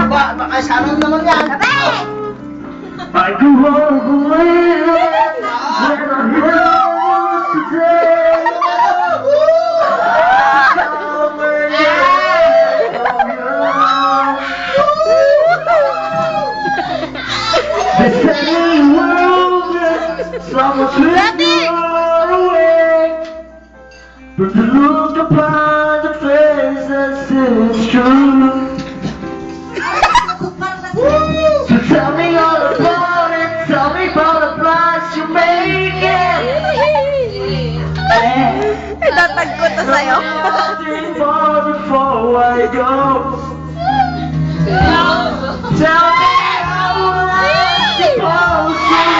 Baka sarang naman yan. I could walk away when I hear today. This any world, someone's looking far away, but to look upon the face that is true. So tell me all about it, tell me about the plans you make it. Itatag ko to sa'yo. Nothing more before I go. Tell me how will I supposed to